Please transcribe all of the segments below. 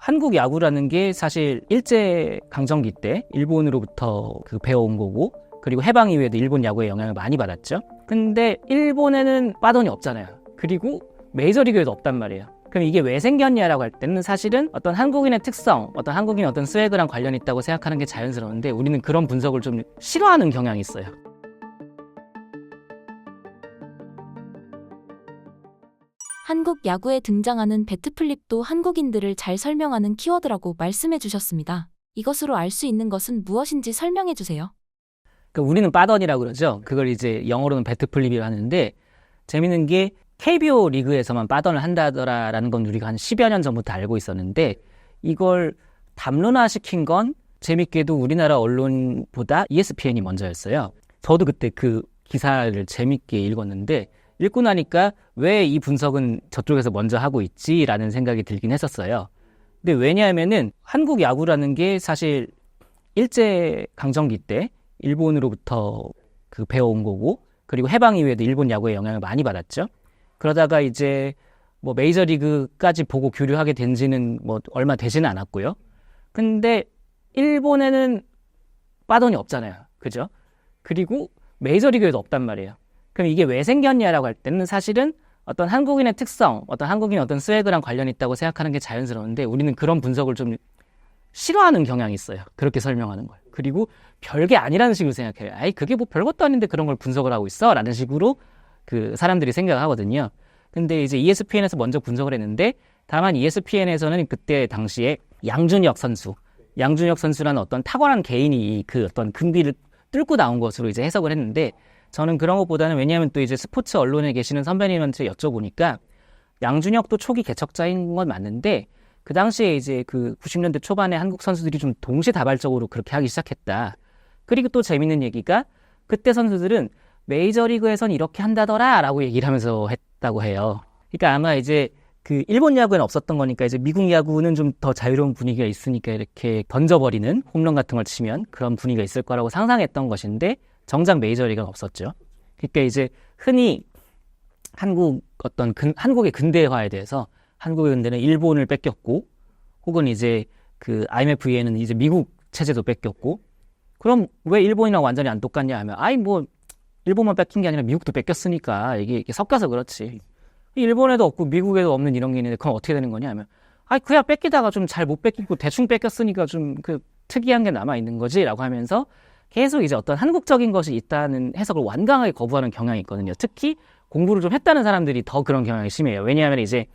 한국 야구라는 게 사실 일제 강점기 때 일본으로부터 배워온 거고, 그리고 해방 이후에도 일본 야구의 영향을 많이 받았죠. 근데 일본에는 빠던이 없잖아요. 그리고 메이저리그에도 없단 말이에요. 그럼 이게 왜 생겼냐라고 할 때는 사실은 어떤 한국인의 특성, 어떤 한국인의 어떤 스웨그랑 관련이 있다고 생각하는 게 자연스러운데, 우리는 그런 분석을 좀 싫어하는 경향이 있어요. 한국 야구에 등장하는 배트플립도 한국인들을 잘 설명하는 키워드라고 말씀해 주셨습니다. 이것으로 알 수 있는 것은 무엇인지 설명해 주세요. 그러니까 우리는 빠던이라고 그러죠. 그걸 이제 영어로는 배트플립이라고 하는데, 재밌는 게 KBO 리그에서만 빠던을 한다더라라는 건 우리가 한 10여 년 전부터 알고 있었는데, 이걸 담론화시킨 건 재밌게도 우리나라 언론보다 ESPN이 먼저였어요. 저도 그때 그 기사를 재밌게 읽었는데, 읽고 나니까 왜 이 분석은 저쪽에서 먼저 하고 있지라는 생각이 들긴 했었어요. 근데 왜냐하면은 한국 야구라는 게 사실 일제 강점기 때 일본으로부터 배워온 거고, 그리고 해방 이후에도 일본 야구의 영향을 많이 받았죠. 그러다가 이제 뭐 메이저리그까지 보고 교류하게 된 지는 뭐 얼마 되지는 않았고요. 근데 일본에는 빠던이 없잖아요. 그죠? 그리고 메이저리그에도 없단 말이에요. 그럼 이게 왜 생겼냐라고 할 때는 사실은 어떤 한국인의 특성, 어떤 한국인의 어떤 스웨그랑 관련이 있다고 생각하는 게 자연스러운데, 우리는 그런 분석을 좀 싫어하는 경향이 있어요. 그렇게 설명하는 걸. 그리고 별게 아니라는 식으로 생각해요. 아이, 그게 뭐 별것도 아닌데 그런 걸 분석을 하고 있어? 라는 식으로 사람들이 생각하거든요. 근데 이제 ESPN에서 먼저 분석을 했는데, 다만 ESPN에서는 그때 당시에 양준혁 선수라는 어떤 탁월한 개인이 어떤 금비를 뚫고 나온 것으로 이제 해석을 했는데, 저는 그런 것보다는, 왜냐하면 또 이제 스포츠 언론에 계시는 선배님한테 여쭤보니까 양준혁도 초기 개척자인 건 맞는데, 그 당시에 이제 90년대 초반에 한국 선수들이 좀 동시다발적으로 그렇게 하기 시작했다. 그리고 또 재밌는 얘기가, 그때 선수들은 메이저리그에선 이렇게 한다더라 라고 얘기를 하면서 했다고 해요. 그러니까 아마 이제 일본 야구에는 없었던 거니까, 이제 미국 야구는 좀 더 자유로운 분위기가 있으니까 이렇게 던져버리는 홈런 같은 걸 치면 그런 분위기가 있을 거라고 상상했던 것인데, 정작 메이저리그는 없었죠. 그러니까 이제 흔히 한국의 근대화에 대해서, 한국의 근대는 일본을 뺏겼고, 혹은 이제 IMF 이후에는 이제 미국 체제도 뺏겼고, 그럼 왜 일본이랑 완전히 안 똑같냐 하면, 뭐 일본만 뺏긴 게 아니라 미국도 뺏겼으니까 이게 섞여서 그렇지. 일본에도 없고 미국에도 없는 이런 게 있는데 그럼 어떻게 되는 거냐 하면, 그야 뺏기다가 좀 잘 못 뺏기고 대충 뺏겼으니까 좀 특이한 게 남아 있는 거지라고 하면서 계속 이제 어떤 한국적인 것이 있다는 해석을 완강하게 거부하는 경향이 있거든요. 특히 공부를 좀 했다는 사람들이 더 그런 경향이 심해요. 왜냐하면 이제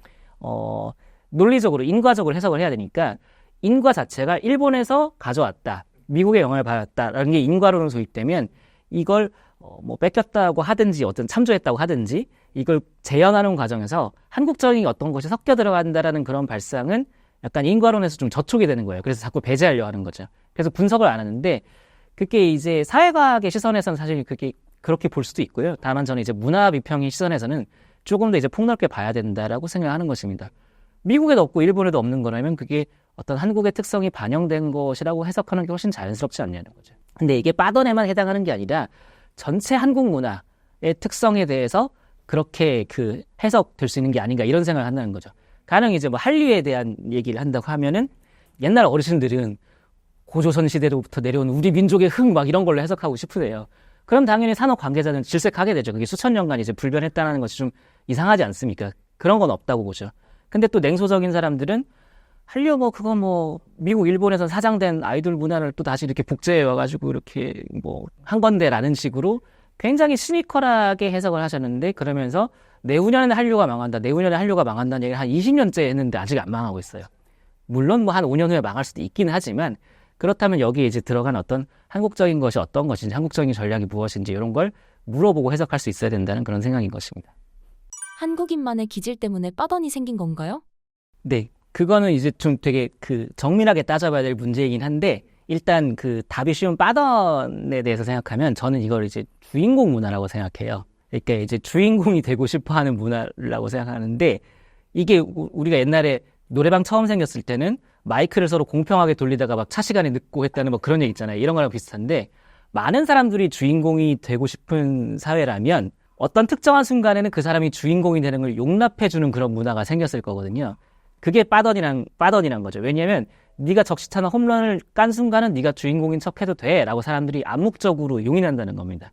논리적으로, 인과적으로 해석을 해야 되니까, 인과 자체가 일본에서 가져왔다, 미국의 영향을 받았다라는 게 인과론으로 도입되면, 이걸 뭐 뺏겼다고 하든지 어떤 참조했다고 하든지, 이걸 재현하는 과정에서 한국적인 어떤 것이 섞여 들어간다라는 그런 발상은 약간 인과론에서 좀 저촉이 되는 거예요. 그래서 자꾸 배제하려고 하는 거죠. 그래서 분석을 안 하는데, 그게 이제 사회과학의 시선에서는 사실 그렇게 볼 수도 있고요. 다만 저는 이제 문화 비평의 시선에서는 조금 더 이제 폭넓게 봐야 된다라고 생각하는 것입니다. 미국에도 없고 일본에도 없는 거라면 그게 어떤 한국의 특성이 반영된 것이라고 해석하는 게 훨씬 자연스럽지 않냐는 거죠. 근데 이게 빠던에만 해당하는 게 아니라 전체 한국 문화의 특성에 대해서 그렇게 해석될 수 있는 게 아닌가, 이런 생각을 한다는 거죠. 가령 이제 뭐 한류에 대한 얘기를 한다고 하면은, 옛날 어르신들은 고조선 시대로부터 내려온 우리 민족의 흥 막 이런 걸로 해석하고 싶으세요. 그럼 당연히 산업 관계자는 질색하게 되죠. 그게 수천 년간 이제 불변했다는 것이 좀 이상하지 않습니까? 그런 건 없다고 보죠. 근데 또 냉소적인 사람들은 한류 그거 미국, 일본에서 사장된 아이돌 문화를 또 다시 이렇게 복제해 와가지고 이렇게 한 건데라는 식으로 굉장히 시니컬하게 해석을 하셨는데, 그러면서 내후년에 한류가 망한다는 얘기를 한 20년째 했는데 아직 안 망하고 있어요. 물론 한 5년 후에 망할 수도 있긴 하지만, 그렇다면 여기에 이제 들어간 어떤 한국적인 것이 어떤 것인지, 한국적인 전략이 무엇인지, 이런 걸 물어보고 해석할 수 있어야 된다는 그런 생각인 것입니다. 한국인만의 기질 때문에 빠던이 생긴 건가요? 네, 그거는 이제 좀 되게 정밀하게 따져봐야 될 문제이긴 한데, 일단 답이 쉬운 빠던에 대해서 생각하면 저는 이걸 이제 주인공 문화라고 생각해요. 그러니까 이제 주인공이 되고 싶어 하는 문화라고 생각하는데, 이게 우리가 옛날에 노래방 처음 생겼을 때는 마이크를 서로 공평하게 돌리다가 막 차 시간에 늦고 했다는 그런 얘기 있잖아요. 이런 거랑 비슷한데, 많은 사람들이 주인공이 되고 싶은 사회라면 어떤 특정한 순간에는 그 사람이 주인공이 되는 걸 용납해주는 그런 문화가 생겼을 거거든요. 그게 빠던이란 거죠. 왜냐하면 네가 적시타나 홈런을 깐 순간은 네가 주인공인 척해도 돼라고 사람들이 암묵적으로 용인한다는 겁니다.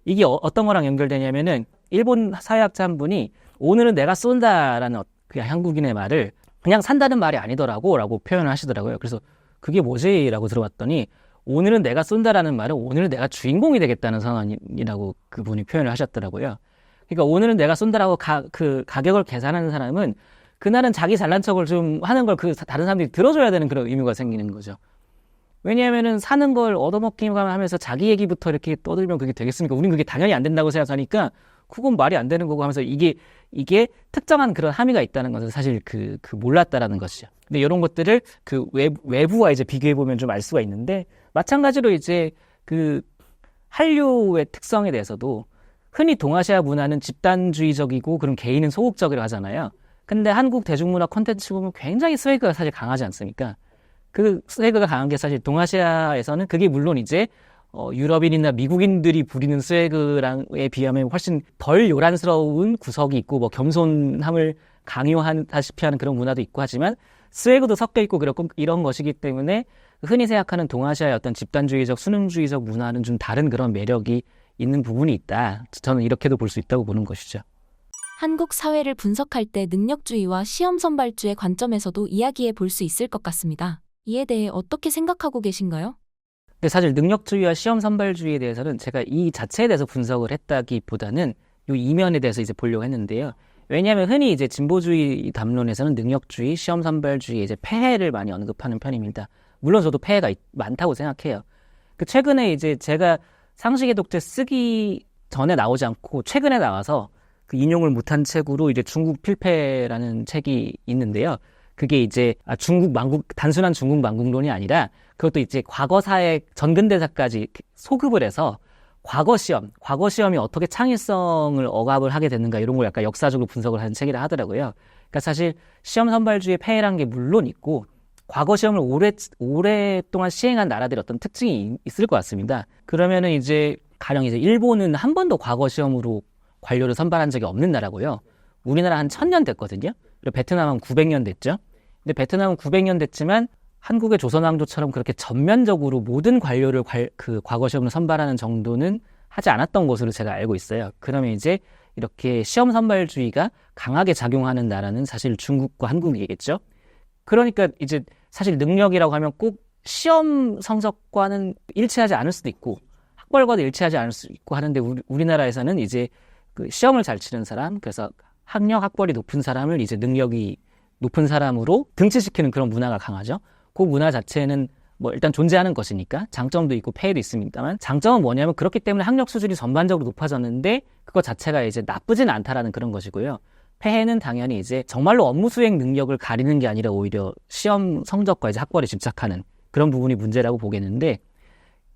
이게 어떤 거랑 연결되냐면은 일본 사회학자 한 분이 오늘은 내가 쏜다라는 그 한국인의 말을 그냥 산다는 말이 아니더라고라고 표현을 하시더라고요. 그래서 그게 뭐지라고 들어봤더니 오늘은 내가 쏜다라는 말은 오늘은 내가 주인공이 되겠다는 선언이라고 그분이 표현을 하셨더라고요. 그러니까 오늘은 내가 쏜다라고 그 가격을 계산하는 사람은 그날은 자기 잘난 척을 좀 하는 걸 그 다른 사람들이 들어줘야 되는 그런 의무가 생기는 거죠. 왜냐하면은 사는 걸 얻어먹기만 하면서 자기 얘기부터 이렇게 떠들면 그게 되겠습니까? 우린 그게 당연히 안 된다고 생각하니까 그건 말이 안 되는 거고 하면서 이게 특정한 그런 함의가 있다는 것은 사실 그 몰랐다라는 것이죠. 근데 이런 것들을 그 외부와 이제 비교해 보면 좀 알 수가 있는데 마찬가지로 이제 그 한류의 특성에 대해서도 흔히 동아시아 문화는 집단주의적이고 그런 개인은 소극적이라고 하잖아요. 근데 한국 대중문화 콘텐츠 보면 굉장히 스웨그가 사실 강하지 않습니까? 그 스웨그가 강한 게 사실 동아시아에서는 그게 물론 이제 유럽인이나 미국인들이 부리는 스웨그랑에 비하면 훨씬 덜 요란스러운 구석이 있고 뭐 겸손함을 강요하다시피 하는 그런 문화도 있고 하지만 스웨그도 섞여 있고 그렇고 이런 것이기 때문에 흔히 생각하는 동아시아의 어떤 집단주의적 순응주의적 문화는 좀 다른 그런 매력이 있는 부분이 있다. 저는 이렇게도 볼 수 있다고 보는 것이죠. 한국 사회를 분석할 때 능력주의와 시험 선발주의 관점에서도 이야기해 볼 수 있을 것 같습니다. 이에 대해 어떻게 생각하고 계신가요? 근데 사실 능력주의와 시험 선발주의에 대해서는 제가 이 자체에 대해서 분석을 했다기보다는 이 이면에 대해서 이제 보려고 했는데요. 왜냐하면 흔히 이제 진보주의 담론에서는 능력주의, 시험 선발주의 이제 폐해를 많이 언급하는 편입니다. 물론 저도 폐해가 많다고 생각해요. 그 최근에 이제 제가 상식의 독재 쓰기 전에 나오지 않고 최근에 나와서 그 인용을 못한 책으로 이제 중국 필패라는 책이 있는데요. 그게 이제 단순한 중국 만국론이 아니라 그것도 이제 과거사의 전근대사까지 소급을 해서 과거 시험이 어떻게 창의성을 억압을 하게 됐는가 이런 걸 약간 역사적으로 분석을 하는 책이라 하더라고요. 그러니까 사실 시험 선발주의 폐해란 게 물론 있고 과거 시험을 오랫동안 시행한 나라들의 어떤 특징이 있을 것 같습니다. 그러면은 이제 가령 이제 일본은 한 번도 과거 시험으로 관료를 선발한 적이 없는 나라고요. 우리나라 한 1000년 됐거든요. 그리고 베트남은 900년 됐죠. 근데 베트남은 900년 됐지만 한국의 조선왕조처럼 그렇게 전면적으로 모든 관료를 그 과거 시험을 선발하는 정도는 하지 않았던 것으로 제가 알고 있어요. 그러면 이제 이렇게 시험 선발주의가 강하게 작용하는 나라는 사실 중국과 한국이겠죠. 그러니까 이제 사실 능력이라고 하면 꼭 시험 성적과는 일치하지 않을 수도 있고 학벌과도 일치하지 않을 수 있고 하는데 우리나라에서는 이제 그 시험을 잘 치는 사람, 그래서 학력, 학벌이 높은 사람을 이제 능력이 높은 사람으로 등치시키는 그런 문화가 강하죠. 그 문화 자체는 뭐 일단 존재하는 것이니까 장점도 있고 폐해도 있습니다만 장점은 뭐냐면 그렇기 때문에 학력 수준이 전반적으로 높아졌는데 그거 자체가 이제 나쁘진 않다라는 그런 것이고요. 폐해는 당연히 이제 정말로 업무 수행 능력을 가리는 게 아니라 오히려 시험 성적과 이제 학벌에 집착하는 그런 부분이 문제라고 보겠는데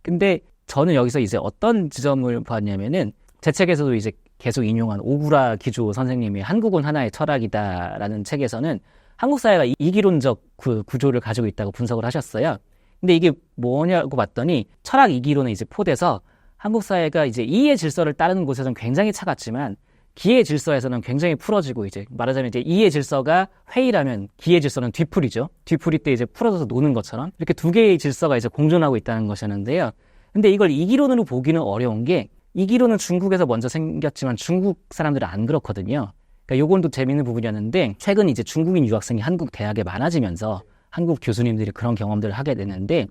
근데 저는 여기서 이제 어떤 지점을 봤냐면은 제 책에서도 이제 계속 인용한 오구라 기조 선생님의 한국은 하나의 철학이다라는 책에서는 한국 사회가 이기론적 그 구조를 가지고 있다고 분석을 하셨어요. 근데 이게 뭐냐고 봤더니 철학 이기론에 이제 포대서 한국 사회가 이제 이의 질서를 따르는 곳에서는 굉장히 차갑지만 기의 질서에서는 굉장히 풀어지고 이제 말하자면 이제 이의 질서가 회의라면 기의 질서는 뒤풀이죠. 뒤풀이 때 이제 풀어져서 노는 것처럼 이렇게 두 개의 질서가 이제 공존하고 있다는 것이었는데요. 근데 이걸 이기론으로 보기는 어려운 게 이기론은 중국에서 먼저 생겼지만 중국 사람들은 안 그렇거든요. 그러니까 요건 또 재미있는 부분이었는데 최근 이제 중국인 유학생이 한국 대학에 많아지면서 한국 교수님들이 그런 경험들을 하게 되는데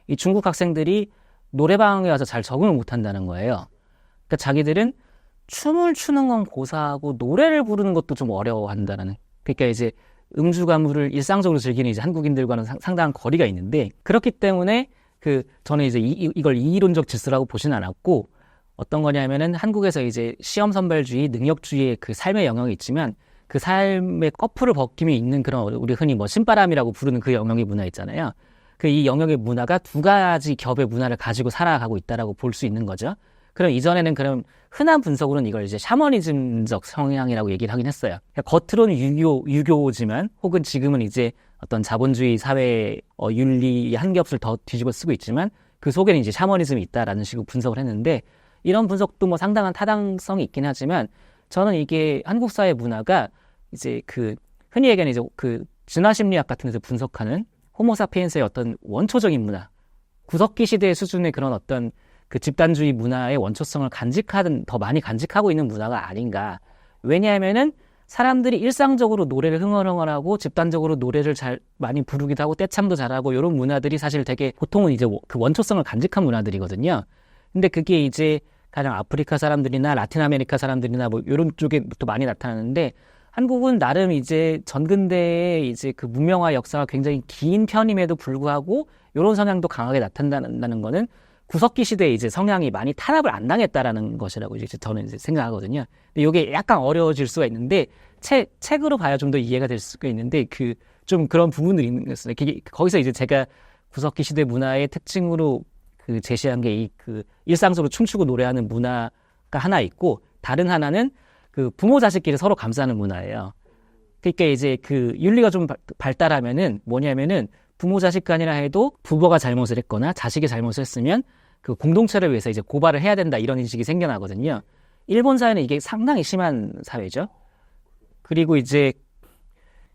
이 중국 학생들이 노래방에 와서 잘 적응을 못 한다는 거예요. 그러니까 자기들은 춤을 추는 건 고사하고 노래를 부르는 것도 좀 어려워한다는. 그러니까 이제 음주 가무를 일상적으로 즐기는 이제 한국인들과는 상당한 거리가 있는데 그렇기 때문에 저는 이제 이걸 이론적 질서라고 보진 않았고 어떤 거냐면은 한국에서 이제 시험 선발주의, 능력주의의 그 삶의 영역이 있지만 그 삶의 커플을 벗김이 있는 그런 우리 흔히 뭐 신바람이라고 부르는 그 영역의 문화 있잖아요. 이 영역의 문화가 두 가지 겹의 문화를 가지고 살아가고 있다라고 볼 수 있는 거죠. 그럼 이전에는 그럼 흔한 분석으로는 이걸 이제 샤머니즘적 성향이라고 얘기를 하긴 했어요. 그러니까 겉으로는 유교지만 혹은 지금은 이제 어떤 자본주의 사회의 윤리의 한 겹을 더 뒤집어 쓰고 있지만 그 속에는 이제 샤머니즘이 있다라는 식으로 분석을 했는데 이런 분석도 뭐 상당한 타당성이 있긴 하지만 저는 이게 한국 사회 문화가 이제 흔히 얘기하는 이제 진화심리학 같은 데서 분석하는 호모사피엔스의 어떤 원초적인 문화, 구석기 시대 수준의 그런 어떤 그 집단주의 문화의 원초성을 더 많이 간직하고 있는 문화가 아닌가. 왜냐하면은 사람들이 일상적으로 노래를 흥얼흥얼하고 집단적으로 노래를 많이 부르기도 하고 떼창도 잘하고 이런 문화들이 사실 되게 보통은 이제 그 원초성을 간직한 문화들이거든요. 근데 그게 이제 가령 아프리카 사람들이나 라틴 아메리카 사람들이나 뭐 이런 쪽에 또 많이 나타나는데 한국은 나름 이제 전근대의 이제 그 문명화 역사가 굉장히 긴 편임에도 불구하고 이런 성향도 강하게 나타난다는 거는 구석기 시대에 이제 성향이 많이 탄압을 안 당했다라는 것이라고 이제 저는 이제 생각하거든요. 근데 이게 약간 어려워질 수가 있는데 책으로 봐야 좀 더 이해가 될 수가 있는데 그 좀 그런 부분들이 있는 것은 거기서 이제 제가 구석기 시대 문화의 특징으로 그 제시한 게 그 일상적으로 춤추고 노래하는 문화가 하나 있고 다른 하나는 그 부모 자식끼리 서로 감싸는 문화예요. 그러니까 이제 그 윤리가 좀 발달하면은 뭐냐면은 부모 자식 간이라 해도 부모가 잘못을 했거나 자식이 잘못을 했으면 그 공동체를 위해서 이제 고발을 해야 된다 이런 인식이 생겨나거든요. 일본 사회는 이게 상당히 심한 사회죠. 그리고 이제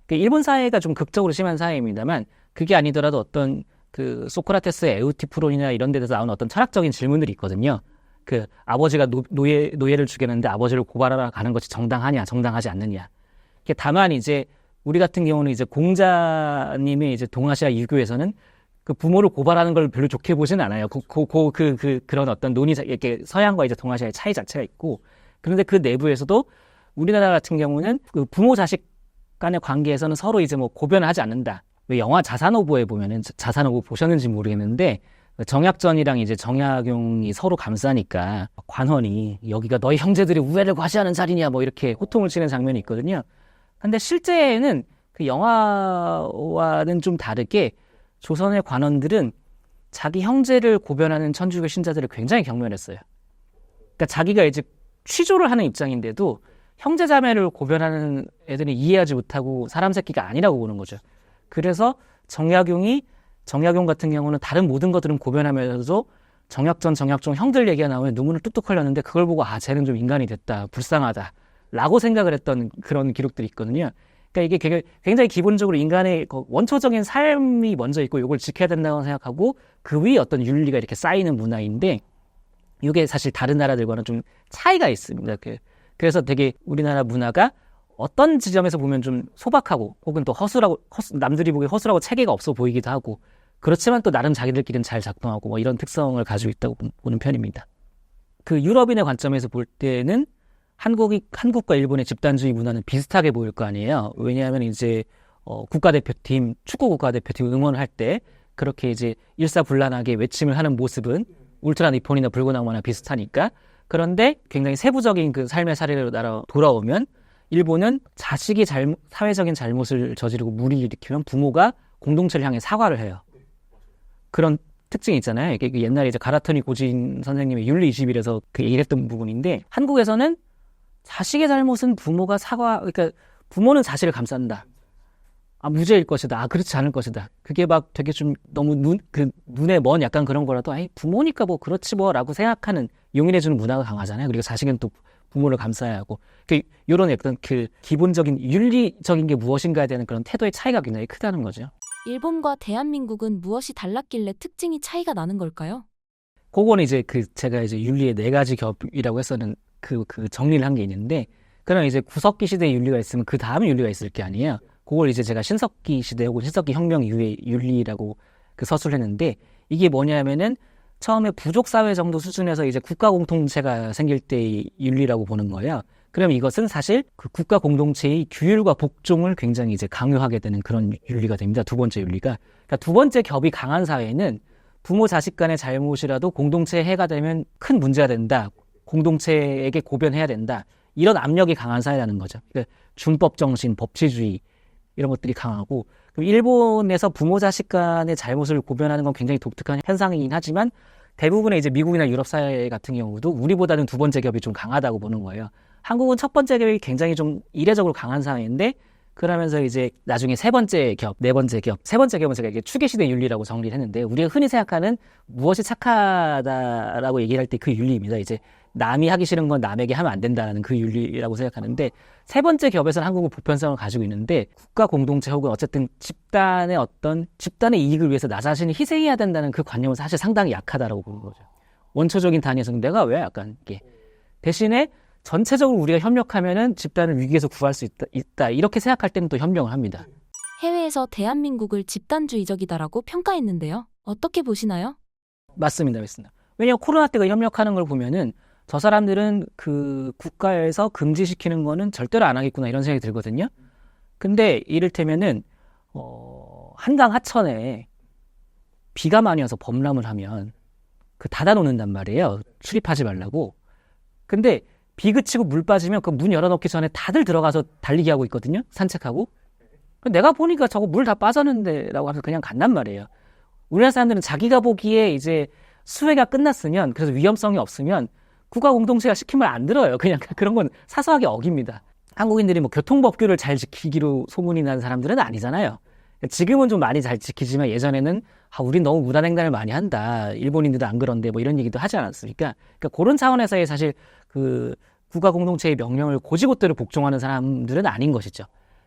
그 일본 사회가 좀 극적으로 심한 사회입니다만 그게 아니더라도 어떤 그 소크라테스의 에우티프론이나 이런 데서 나오는 어떤 철학적인 질문들이 있거든요. 그 아버지가 노예를 죽였는데 아버지를 고발하러 가는 것이 정당하냐, 정당하지 않느냐. 다만 이제 우리 같은 경우는 이제 공자님의 이제 동아시아 유교에서는 그 부모를 고발하는 걸 별로 좋게 보지는 않아요. 그런 어떤 이렇게 서양과 이제 동아시아의 차이 자체가 있고. 그런데 그 내부에서도 우리나라 같은 경우는 그 부모 자식 간의 관계에서는 서로 이제 뭐 고변을 하지 않는다. 왜 영화 자산오보에 보면은 자산오보 보셨는지 모르겠는데 정약전이랑 이제 정약용이 서로 감싸니까 관원이 여기가 너희 형제들이 우애를 과시하는 자리냐 뭐 이렇게 호통을 치는 장면이 있거든요. 근데 실제는 그 영화와는 좀 다르게 조선의 관원들은 자기 형제를 고변하는 천주교 신자들을 굉장히 경멸했어요. 그러니까 자기가 이제 취조를 하는 입장인데도 형제 자매를 고변하는 애들이 이해하지 못하고 사람 새끼가 아니라고 보는 거죠. 그래서 정약용 같은 경우는 다른 모든 것들은 고변하면서도 정약종 형들 얘기가 나오면 눈물을 뚝뚝 흘렸는데 그걸 보고 쟤는 좀 인간이 됐다, 불쌍하다 라고 생각을 했던 그런 기록들이 있거든요. 그러니까 이게 굉장히 기본적으로 인간의 원초적인 삶이 먼저 있고 이걸 지켜야 된다고 생각하고 그 위에 어떤 윤리가 이렇게 쌓이는 문화인데 이게 사실 다른 나라들과는 좀 차이가 있습니다. 그래서 되게 우리나라 문화가 어떤 지점에서 보면 좀 소박하고 혹은 또 남들이 보기에 허술하고 체계가 없어 보이기도 하고 그렇지만 또 나름 자기들끼리는 잘 작동하고 뭐 이런 특성을 가지고 있다고 보는 편입니다. 그 유럽인의 관점에서 볼 때는 한국과 일본의 집단주의 문화는 비슷하게 보일 거 아니에요. 왜냐하면 이제 축구 국가대표팀 응원을 할 때 그렇게 이제 일사불란하게 외침을 하는 모습은 울트라 니폰이나 불고나무나 비슷하니까. 그런데 굉장히 세부적인 그 삶의 사례로 돌아오면 일본은 자식이 사회적인 잘못을 저지르고 무리를 일으키면 부모가 공동체를 향해 사과를 해요. 그런 특징이 있잖아요. 이게 옛날에 이제 가라토니 고진 선생님의 윤리 21에서 그 얘기를 했던 부분인데 한국에서는 자식의 잘못은 그러니까 부모는 자식을 감싼다. 무죄일 것이다. 그렇지 않을 것이다. 그게 막 되게 좀 너무 눈에 먼 약간 그런 거라도 부모니까 뭐 그렇지 뭐라고 생각하는 용인해주는 문화가 강하잖아요. 그리고 자식은 또 부모를 감싸야 하고 이런 어떤 그 기본적인 윤리적인 게 무엇인가에 대한 그런 태도의 차이가 굉장히 크다는 거죠. 일본과 대한민국은 무엇이 달랐길래 특징이 차이가 나는 걸까요? 그거는 이제 제가 이제 윤리의 4가지 겹이라고 해서는 그 정리를 한 게 있는데 그럼 이제 구석기 시대의 윤리가 있으면 그 다음 윤리가 있을 게 아니에요. 그걸 이제 제가 신석기 시대 혹은 신석기 혁명 이후의 윤리라고 서술을 했는데 이게 뭐냐면은 처음에 부족 사회 정도 수준에서 이제 국가 공동체가 생길 때의 윤리라고 보는 거예요. 그럼 이것은 사실 그 국가 공동체의 규율과 복종을 굉장히 이제 강요하게 되는 그런 윤리가 됩니다. 두 번째 윤리가. 그러니까 두 번째 겹이 강한 사회는 부모 자식 간의 잘못이라도 공동체에 해가 되면 큰 문제가 된다. 공동체에게 고변해야 된다. 이런 압력이 강한 사회라는 거죠. 그러니까 준법 정신, 법치주의 이런 것들이 강하고 그럼 일본에서 부모 자식 간의 잘못을 고변하는 건 굉장히 독특한 현상이긴 하지만 대부분의 이제 미국이나 유럽 사회 같은 경우도 우리보다는 두 번째 겹이 좀 강하다고 보는 거예요. 한국은 첫 번째 겹이 굉장히 좀 이례적으로 강한 사회인데 그러면서 이제 나중에 세 번째 겹, 네 번째 겹, 세 번째 겹은 제가 이게 추계시대 윤리라고 정리를 했는데 우리가 흔히 생각하는 무엇이 착하다라고 얘기를 할 때 그 윤리입니다. 이제 남이 하기 싫은 건 남에게 하면 안 된다는 그 윤리라고 생각하는데, 세 번째 겹에서는 한국은 보편성을 가지고 있는데, 국가 공동체 혹은 어쨌든 집단의 이익을 위해서 나 자신이 희생해야 된다는 그 관념은 사실 상당히 약하다라고 보는 거죠. 원초적인 단위에서 내가 왜 약간 이게 대신에 전체적으로 우리가 협력하면은 집단을 위기에서 구할 수 있다 이렇게 생각할 때는 또 협력을 합니다. 해외에서 대한민국을 집단주의적이다라고 평가했는데요. 어떻게 보시나요? 맞습니다. 왜냐하면 코로나 때 그 협력하는 걸 보면은 저 사람들은 그 국가에서 금지시키는 거는 절대로 안 하겠구나 이런 생각이 들거든요. 근데 이를테면은 한강 하천에 비가 많이 와서 범람을 하면 그 닫아놓는단 말이에요. 출입하지 말라고. 근데 비 그치고 물 빠지면 그 문 열어놓기 전에 다들 들어가서 달리기 하고 있거든요. 산책하고. 내가 보니까 저거 물 다 빠졌는데 라고 하면서 그냥 간단 말이에요. 우리나라 사람들은 자기가 보기에 이제 수해가 끝났으면, 그래서 위험성이 없으면 국가 공동체가 시키면 안 들어요. 그냥 그런 건 사소하게 어깁니다. 한국인들이 뭐 교통법규를 잘 지키기로 소문이 난 사람들은 아니잖아요. 지금은 좀 많이 잘 지키지만 예전에는 우린 너무 무단횡단을 많이 한다. 일본인들도 안 그런데 뭐 이런 얘기도 하지 않았습니까? 그러니까 그런 차원에서의 사실 그 국가 공동체의 명령을 고지고대로 복종하는 사람들은 아닌 것이죠.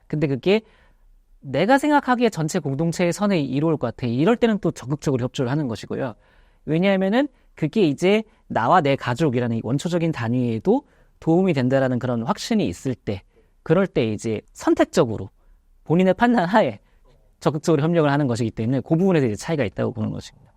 근데 그게 내가 생각하기에 전체 공동체의 선에 이로울 것 같아. 이럴 때는 또 적극적으로 협조를 하는 것이고요. 왜냐하면은 그게 이제 나와 내 가족이라는 이 원초적인 단위에도 도움이 된다라는 그런 확신이 있을 때, 그럴 때 이제 선택적으로 본인의 판단 하에 적극적으로 협력을 하는 것이기 때문에 그 부분에서 이제 차이가 있다고 보는 것입니다.